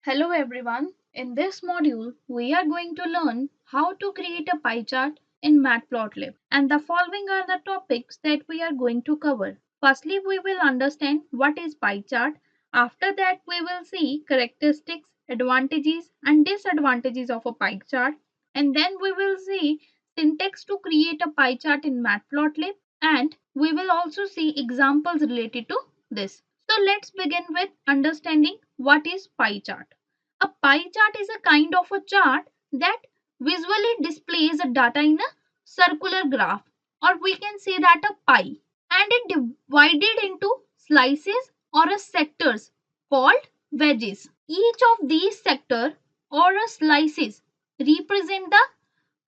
Hello everyone. In this module, we are going to learn how to create a pie chart in Matplotlib. And the following are the topics that we are going to cover. Firstly, we will understand what is pie chart. After that, we will see characteristics, advantages and disadvantages of a pie chart. And then we will see syntax to create a pie chart in Matplotlib. And we will also see examples related to this. So let's begin with understanding what is pie chart. A pie chart is a kind of a chart that visually displays the data in a circular graph, or we can say that a pie, and it divided into slices or a sectors called wedges. Each of these sector or a slices represent the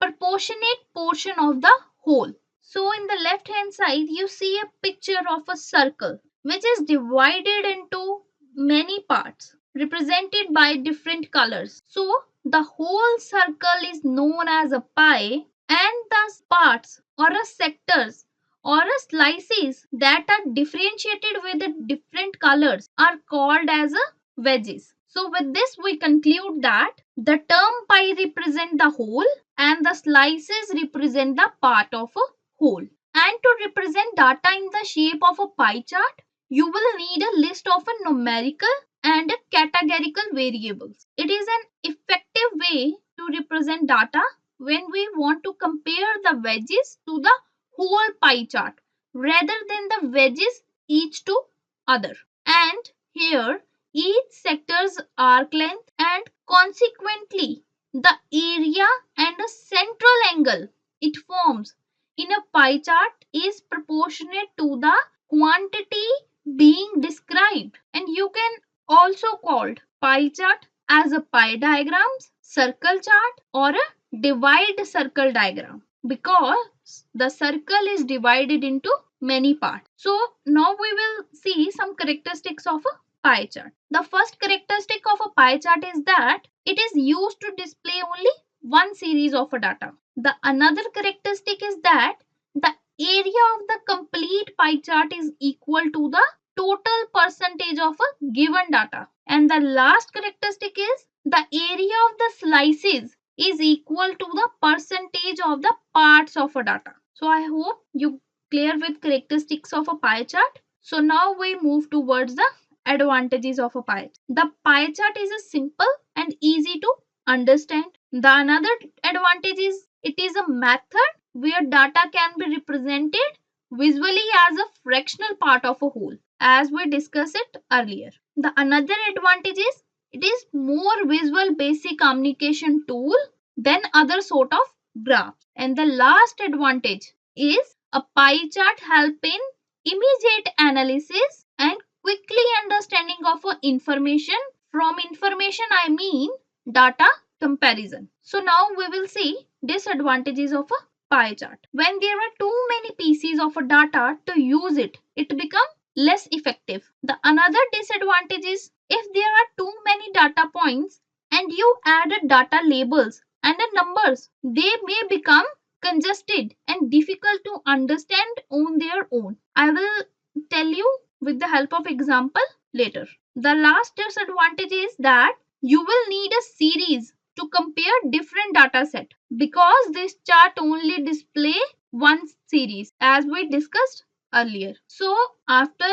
proportionate portion of the whole. So in the left hand side you see a picture of a circle which is divided into many parts represented by different colors. So the whole circle is known as a pie, and the parts or a sectors or a slices that are differentiated with the different colors are called as a wedges. So with this we conclude that the term pie represent the whole and the slices represent the part of a whole. And to represent data in the shape of a pie chart, you will need a list of a numerical and a categorical variables. It is an effective way to represent data when we want to compare the wedges to the whole pie chart rather than the wedges each to other. And here each sector's arc length and consequently the area and a central angle it forms in a pie chart is proportionate to the quantity being described, and you can also called pie chart as a pie diagrams, circle chart or a divide circle diagram because the circle is divided into many parts. So now we will see some characteristics of a pie chart. The first characteristic of a pie chart is that it is used to display only one series of a data. The another characteristic is that the area of the complete pie chart is equal to the total percentage of a given data. And the last characteristic is the area of the slices is equal to the percentage of the parts of a data. So I hope you clear with characteristics of a pie chart. So now we move towards the advantages of a pie chart. The pie chart is a simple and easy to understand. The another advantage is it is a method where data can be represented visually as a fractional part of a whole, as we discussed it earlier. The another advantage is it is more visual basic communication tool than other sort of graphs. And the last advantage is a pie chart help in immediate analysis and quickly understanding of information. From information I mean data comparison. So now we will see disadvantages of a pie chart. When there are too many pieces of a data to use it, it becomes less effective. The another disadvantage is if there are too many data points and you add data labels and numbers, they may become congested and difficult to understand on their own. I will tell you with the help of example later. The last disadvantage is that you will need a series to compare different data set because this chart only display one series as we discussed earlier. So after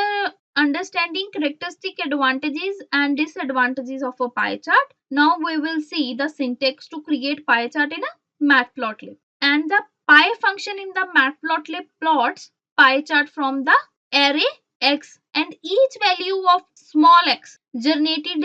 understanding characteristic advantages and disadvantages of a pie chart, now we will see the syntax to create pie chart in a matplotlib. And the pie function in the matplotlib plots pie chart from the array x, and each value of small x generated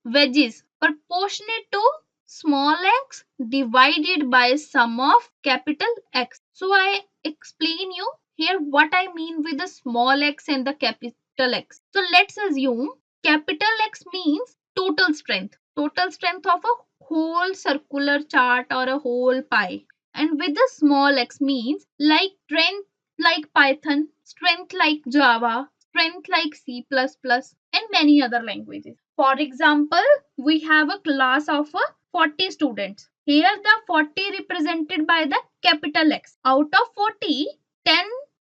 wedges proportionate to small x divided by sum of capital X. So I explain you here what I mean with the small x and the capital X. So let's assume capital X means total strength of a whole circular chart or a whole pie. And with the small x means like strength like Python, strength like Java, strength like C++, and many other languages. For example, we have a class of 40 students. Here the 40 represented by the capital X. Out of 40, 10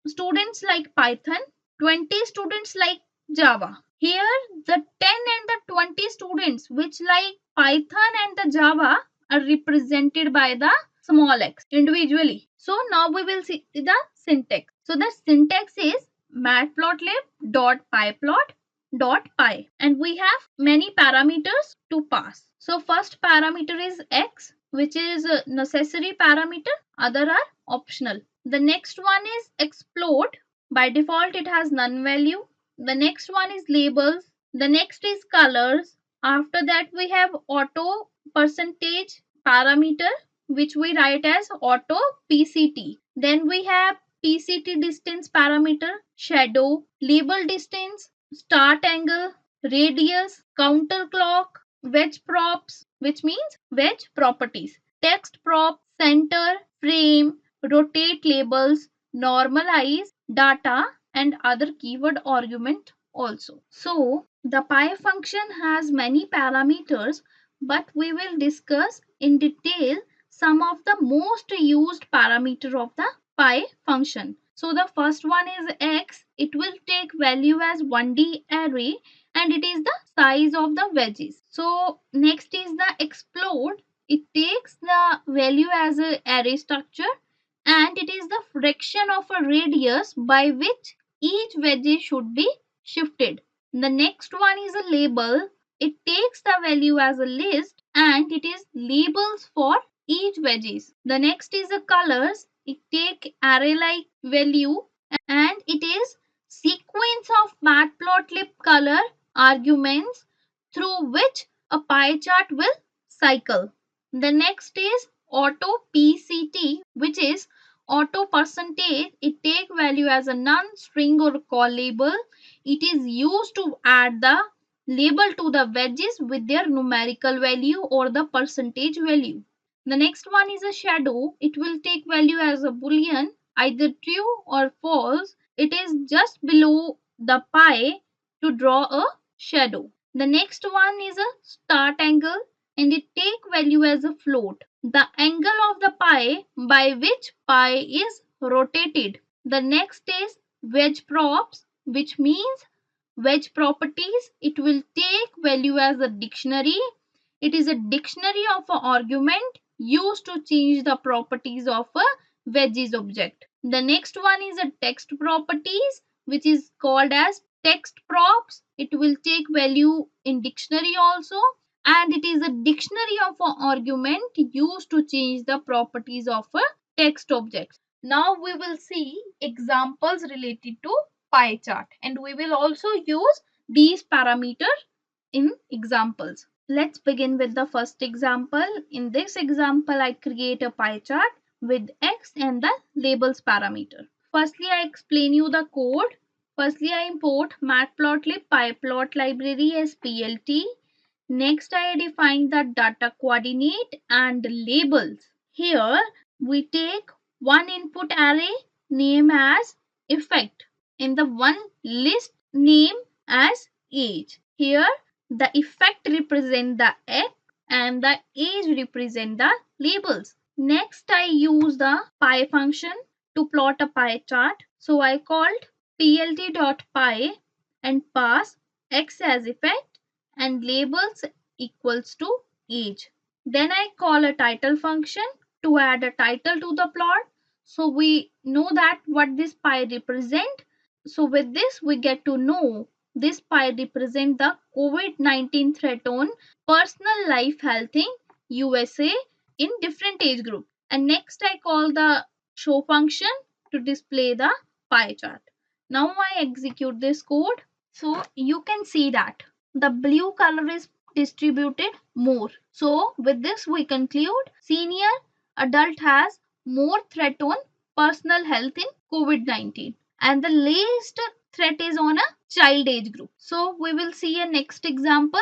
students like Python, 20 students like Java. Here the 10 and the 20 students which like Python and the Java are represented by the small x individually. So now we will see the syntax. So the syntax is matplotlib.pyplot.py and we have many parameters to pass. So first parameter is x, which is a necessary parameter, other are optional. The next one is explode. By default it has none value. The next one is labels. The next is colors. After that we have auto percentage parameter, which we write as auto PCT. Then we have PCT distance parameter, shadow, label distance, start angle, radius, counter clock, wedge props, which means wedge properties, text prop, center, frame, rotate labels, normalize, data, and other keyword argument also. So the py function has many parameters, but we will discuss in detail some of the most used parameter of the py function. So the first one is x. It will take value as 1D array and it is the size of the wedges. So next is the explode. It takes the value as a array structure and it is the fraction of a radius by which each wedge should be shifted. The next one is a label. It takes the value as a list and it is labels for each wedges. The next is a colors. It take array like value and it is sequence of matplotlib color arguments through which a pie chart will cycle. The next is auto PCT, which is auto percentage. It take value as a none, string or call label. It is used to add the label to the wedges with their numerical value or the percentage value. The next one is a shadow. It will take value as a boolean, either true or false. It is just below the pie to draw a shadow. The next one is a start angle and it take value as a float, the angle of the pie by which pie is rotated. The next is wedge props, which means wedge properties. It will take value as a dictionary. It is a dictionary of an argument used to change the properties of a wedges object. The next one is a text properties, which is called as text props. It will take value in dictionary also and it is a dictionary of an argument used to change the properties of a text object. Now we will see examples related to pie chart and we will also use these parameters in examples. Let's begin with the first example. In this example, I create a pie chart with x and the labels parameter. Firstly, I explain you the code. Firstly, I import matplotlib pyplot library as plt. Next, I define the data coordinate and labels. Here, we take one input array name as effect and the one list name as age. Here, the effect represent the x and the age represent the labels. Next, I use the pie function to plot a pie chart. So I called plt.py and pass x as effect and labels equals to age. Then I call a title function to add a title to the plot. So we know that what this pie represent. So with this we get to know this pie represent the COVID-19 threat on personal life health in USA in different age group. And next I call the show function to display the pie chart. Now I execute this code. So you can see that the blue color is distributed more. So with this we conclude senior adult has more threat on personal health in COVID-19 and the least threat is on a child age group. So we will see a next example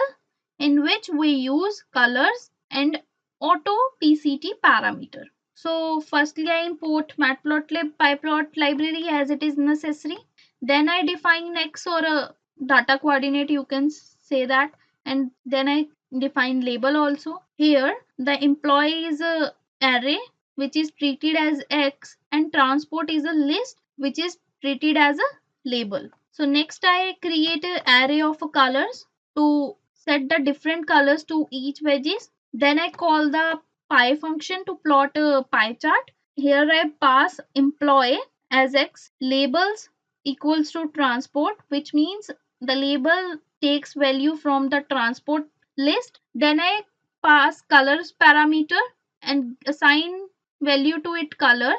in which we use colors and auto PCT parameter. So firstly I import matplotlib pyplot library as it is necessary. Then I define x or a data coordinate, you can say that, and then I define label also. Here the employee is a array which is treated as x and transport is a list which is treated as a label. So next I create an array of colors to set the different colors to each wedges. Then I call the pie function to plot a pie chart. Here I pass employee as x, labels equals to transport, which means the label takes value from the transport list. Then I pass colors parameter and assign value to it color,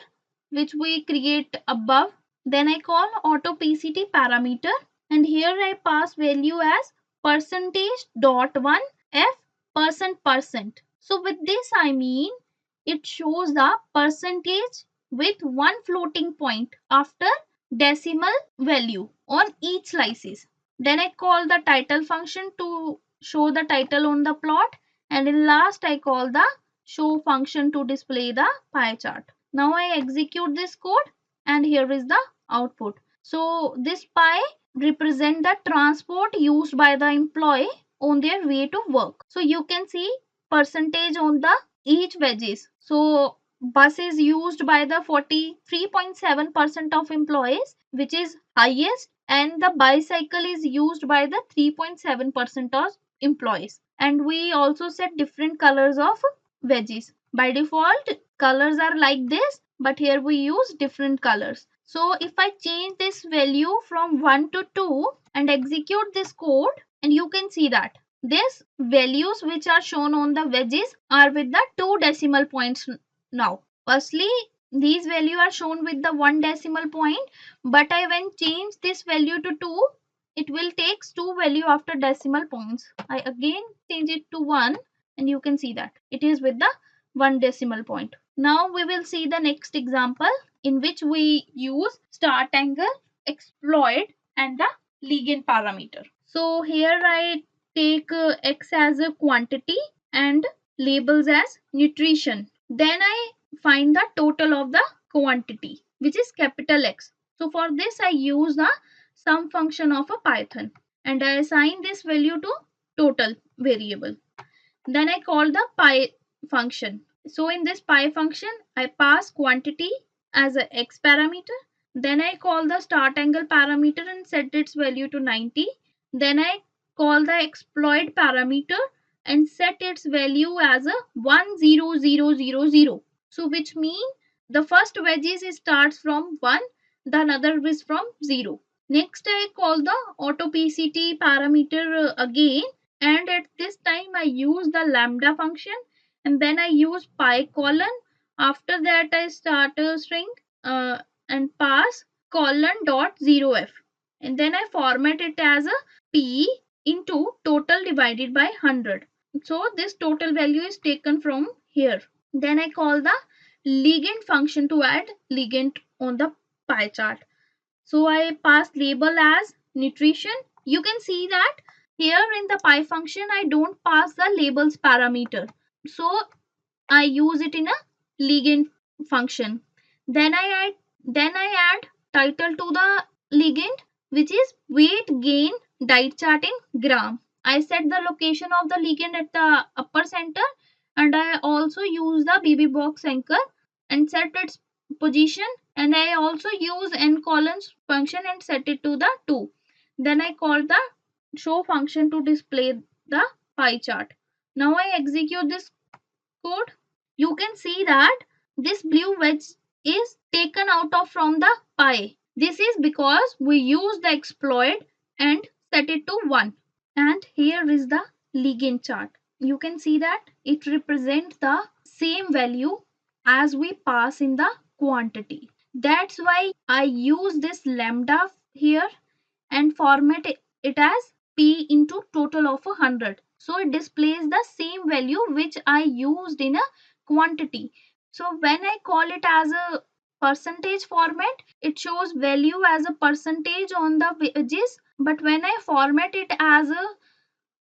which we create above. Then I call auto PCT parameter, and here I pass value as percentage dot one f percent. So with this I mean it shows the percentage with one floating point after decimal value on each slices. Then I call the title function to show the title on the plot, and in last I call the show function to display the pie chart. Now I execute this code and here is the output. So this pie represent the transport used by the employee on their way to work. So you can see percentage on the each wedges. So bus is used by the 43.7% of employees, which is highest, and the bicycle is used by the 3.7% of employees. And we also set different colors of wedges. By default colors are like this, but here we use different colors. So if I change this value from 1 to 2 and execute this code, and you can see that these values which are shown on the wedges are with the 2 decimal points now. Firstly, these values are shown with the 1 decimal point, but I when change this value to 2, it will take 2 value after decimal points. I again change it to 1, and you can see that it is with the 1 decimal point. Now we will see the next example in which we use start angle, exploit, and the ligand parameter. So here I take x as a quantity and labels as nutrition. Then I find the total of the quantity, which is capital X. So for this I use the sum function of a Python, and I assign this value to total variable. Then I call the pi function. So in this pi function I pass quantity as a x parameter. Then I call the start angle parameter and set its value to 90. Then I call the exploit parameter and set its value as a 10000. So which means the first wedges starts from 1, the another is from 0. Next I call the auto PCT parameter again, and at this time I use the lambda function, and then I use pi colon. After that I start a string and pass colon dot 0f, and then I format it as a p into total divided by 100. So this total value is taken from here. Then I call the ligand function to add ligand on the pie chart. So I pass label as nutrition. You can see that here in the pie function I don't pass the labels parameter. So I use it in a ligand function. Then I add title to the ligand, which is weight gain diet chart in gram. I set the location of the ligand at the upper center, and I also use the BB box anchor and set its position, and I also use n columns function and set it to the 2. Then I call the show function to display the pie chart. Now I execute this code. You can see that this blue wedge is taken out of from the pie. This is because we use the exploit and set it to 1. And here is the ligand chart. You can see that it represents the same value as we pass in the quantity. That's why I use this lambda here and format it as p into total of 100. So it displays the same value which I used in a quantity. So when I call it as a percentage format, it shows value as a percentage on the wedges, but when I format it as a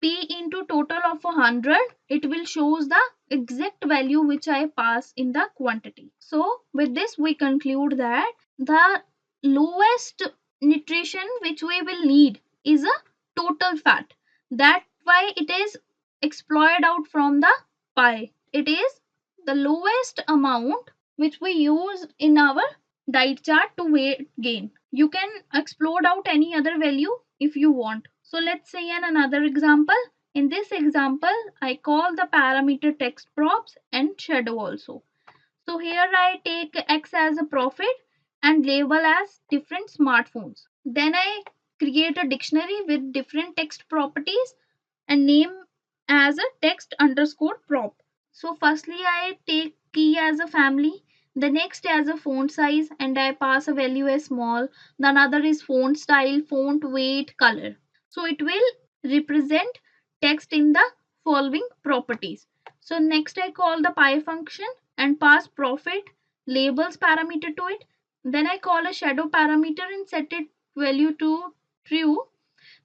p into total of 100, it will shows the exact value which I pass in the quantity. So with this we conclude that the lowest nutrition which we will need is a total fat. That's why it is exploited out from the pie. It is the lowest amount which we use in our diet chart to weight gain. You can explode out any other value if you want. So let's say another example. In this example, I call the parameter text props and shadow also. So here I take X as a profit and label as different smartphones. Then I create a dictionary with different text properties and name as a text underscore prop. So firstly I take key as a family, the next as a font size, and I pass a value as small. The another is font style, font weight, color. So it will represent text in the following properties. So next I call the py function and pass profit labels parameter to it. Then I call a shadow parameter and set it value to true.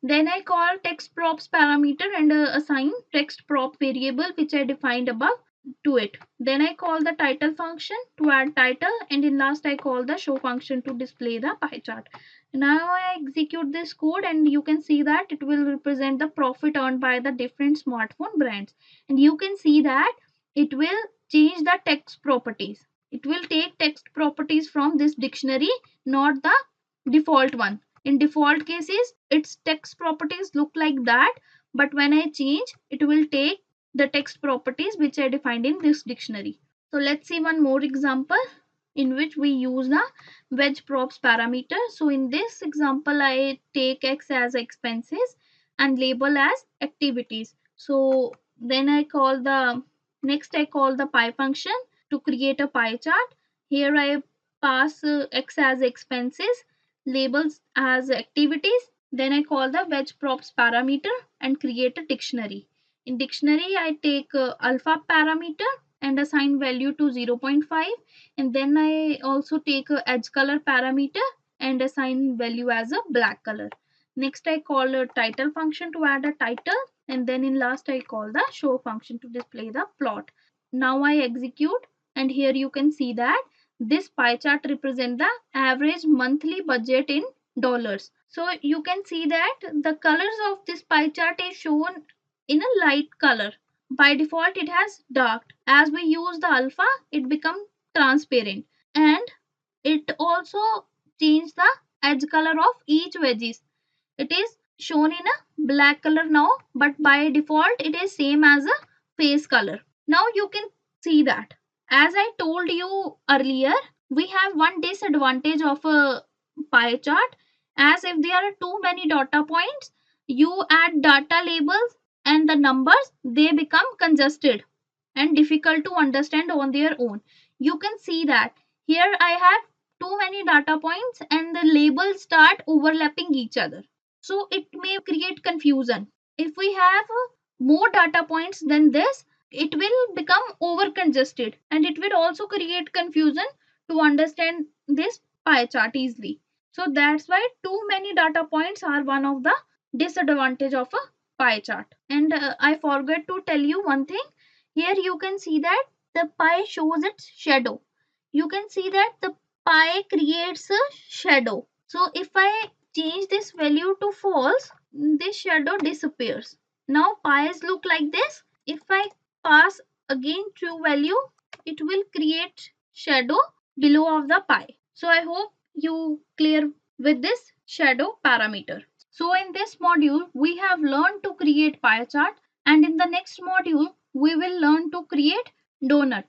Then I call text props parameter and assign text prop variable which I defined above to it. Then I call the title function to add title, and in last I call the show function to display the pie chart. Now I execute this code and you can see that it will represent the profit earned by the different smartphone brands. And you can see that it will change the text properties. It will take text properties from this dictionary, not the default one. In default cases, its text properties look like that, but when I change, it will take the text properties which I defined in this dictionary. So let's see one more example in which we use the wedge props parameter. So in this example, I take X as expenses and label as activities. So then I call the pie function to create a pie chart. Here I pass X as expenses, labels as activities. Then I call the wedge props parameter and create a dictionary. In dictionary, I take alpha parameter and assign value to 0.5, and then I also take a edge color parameter and assign value as a black color. Next I call a title function to add a title, and then in last I call the show function to display the plot. Now I execute, and here you can see that this pie chart represents the average monthly budget in dollars. So you can see that the colors of this pie chart is shown in a light color. By default it has dark. As we use the alpha, it becomes transparent, and it also change the edge color of each wedges. It is shown in a black color now, but by default it is same as a face color. Now you can see that, as I told you earlier, we have one disadvantage of a pie chart. As if there are too many data points, you add data labels and the numbers, they become congested and difficult to understand on their own. You can see that here I have too many data points and the labels start overlapping each other. So it may create confusion. If we have more data points than this, it will become over congested and it will also create confusion to understand this pie chart easily. So that's why too many data points are one of the disadvantage of a pie chart. And I forgot to tell you one thing. Here you can see that the pie shows its shadow. You can see that the pie creates a shadow. So if I change this value to false, this shadow disappears. Now pies look like this. If I pass again true value, it will create shadow below of the pie. So I hope you clear with this shadow parameter. So in this module, we have learned to create pie chart, and in the next module, we will learn to create donut.